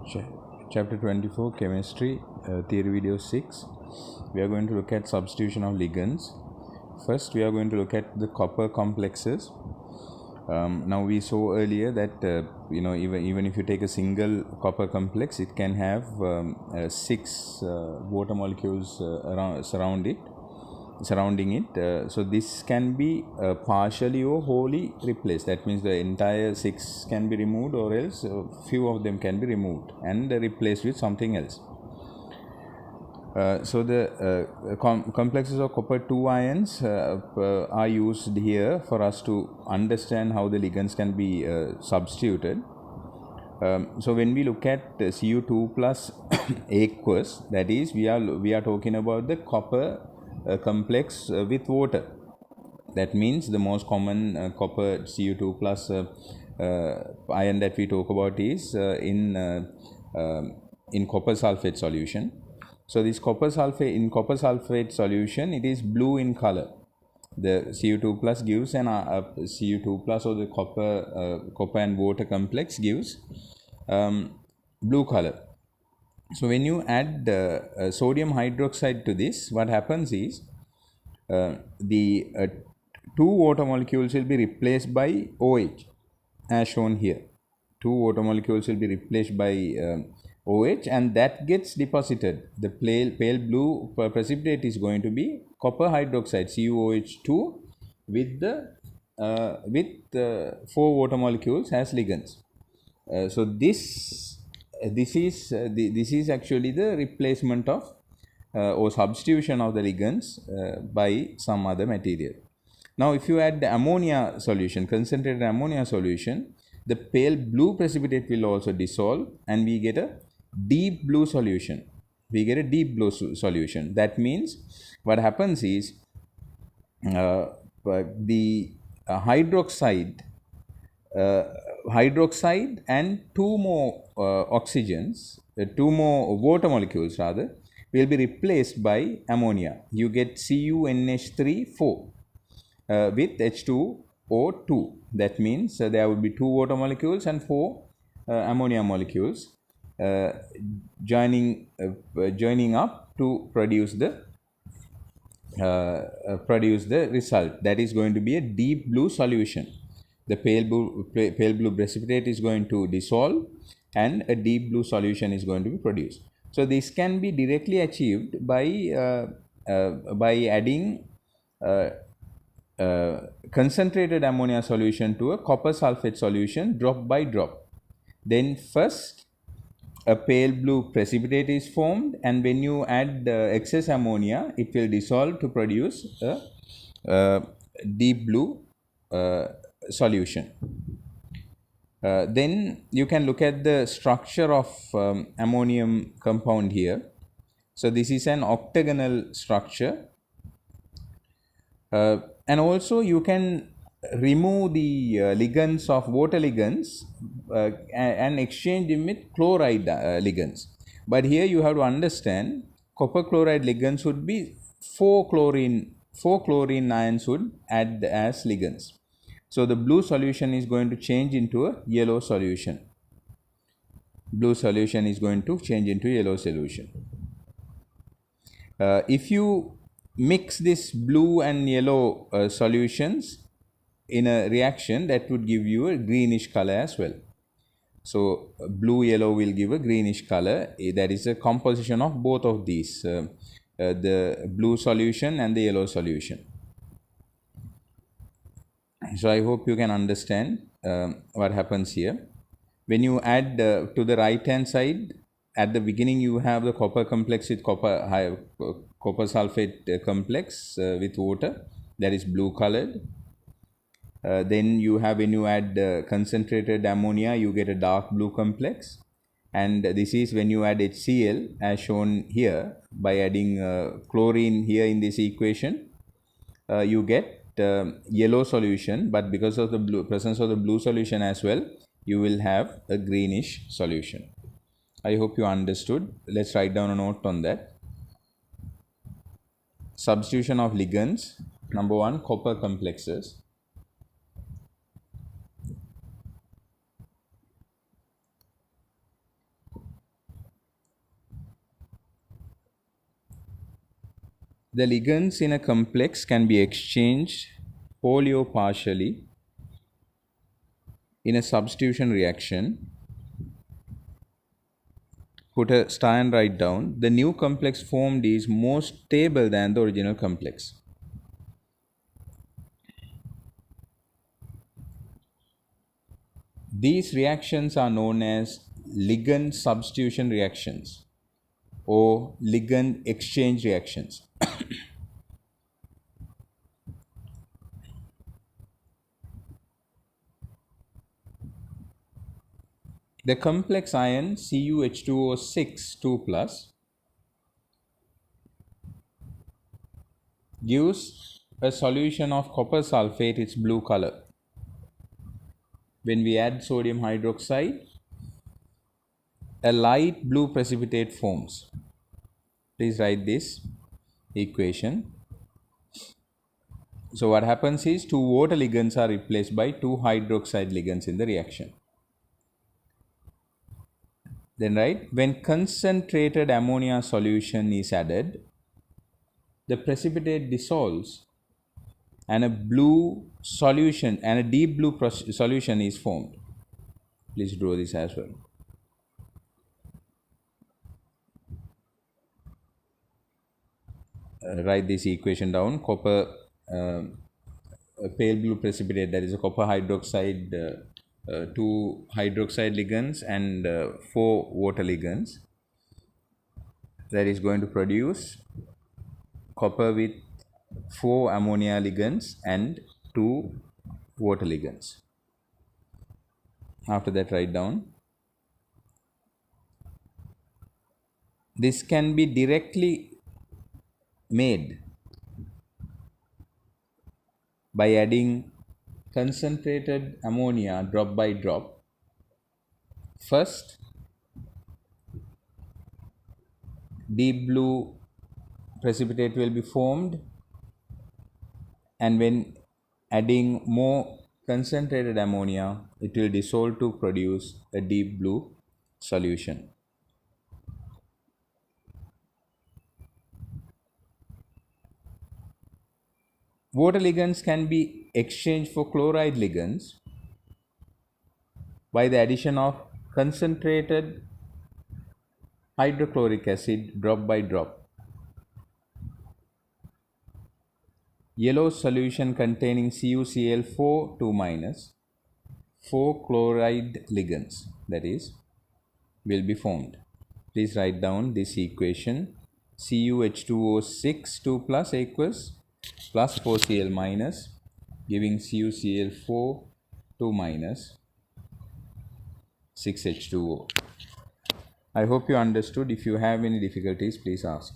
Cha- Chapter 24 Chemistry, Theory Video 6. We are going to look at substitution of ligands. First, we are going to look at the copper complexes. Now, we saw earlier that even if you take a single copper complex, it can have six water molecules surrounding it. So this can be partially or wholly replaced. That means the entire six can be removed, or else few of them can be removed and replaced with something else. So the complexes of copper 2 ions are used here for us to understand how the ligands can be substituted. So when we look at Cu2 plus aqueous, that is we are talking about the copper complex with water. That means the most common copper Cu2 plus ion that we talk about is in copper sulfate solution. So this copper sulfate solution, it is blue in color. The Cu2 plus gives an Cu2 plus, or the copper and water complex gives blue color. So when you add sodium hydroxide to this, what happens is the two water molecules will be replaced by OH, as shown here. Two water molecules will be replaced by OH, and that gets deposited. The pale blue precipitate is going to be copper hydroxide, CuOH2, with four water molecules as ligands. So this is actually the replacement of or substitution of the ligands by some other material. Now, if you add the ammonia solution, concentrated ammonia solution, the pale blue precipitate will also dissolve, and we get a deep blue solution. That means what happens is the hydroxide and two more two more water molecules rather, will be replaced by ammonia. You get CuNH3 4 with H2O2. That means there would be two water molecules and four ammonia molecules joining up to produce the result. That is going to be a deep blue solution. The pale blue precipitate is going to dissolve, and a deep blue solution is going to be produced. So this can be directly achieved by adding concentrated ammonia solution to a copper sulfate solution drop by drop. Then first a pale blue precipitate is formed, and when you add excess ammonia, it will dissolve to produce a deep blue solution. Then you can look at the structure of ammonium compound here. So this is an octagonal structure, and also you can remove the ligands of water ligands and exchange them with chloride ligands. But here you have to understand, copper chloride ligands would be four chlorine ions would add as ligands. So the blue solution is going to change into a yellow solution. If you mix this blue and yellow solutions in a reaction, that would give you a greenish color as well. So blue yellow will give a greenish color. That is a composition of both of these, the blue solution and the yellow solution. So I hope you can understand what happens here. When you add to the right hand side, at the beginning you have the copper complex with copper sulfate complex with water, that is blue colored. Then you have, when you add concentrated ammonia, you get a dark blue complex, and this is when you add HCl, as shown here. By adding chlorine here in this equation, you get yellow solution, but because of the presence of the blue solution as well, you will have a greenish solution. I hope you understood. Let's write down a note on that. Substitution of ligands. Number 1, copper complexes. The ligands in a complex can be exchanged wholly or partially in a substitution reaction. Put a star and write down. The new complex formed is more stable than the original complex. These reactions are known as ligand substitution reactions or ligand exchange reactions. The complex ion CuH2O6 2 plus gives a solution of copper sulfate its blue color. When we add sodium hydroxide, a light blue precipitate forms. Please write this equation. So what happens is two water ligands are replaced by two hydroxide ligands in the reaction. Then when concentrated ammonia solution is added, the precipitate dissolves and a blue solution and a deep blue solution is formed. Please draw this as well. Write this equation down. Copper a pale blue precipitate, that is a copper hydroxide, two hydroxide ligands and four water ligands, that is going to produce copper with four ammonia ligands and two water ligands. After that, write down. This can be directly made by adding concentrated ammonia drop by drop. First, deep blue precipitate will be formed, and when adding more concentrated ammonia, it will dissolve to produce a deep blue solution. Water ligands can be exchanged for chloride ligands by the addition of concentrated hydrochloric acid drop by drop. Yellow solution containing CuCl4 2 minus 4 chloride ligands, that is, will be formed. Please write down this equation. CuH2O6 2 plus aqueous plus 4Cl minus, giving CuCl4 2 minus 6H2O. I hope you understood. If you have any difficulties, please ask.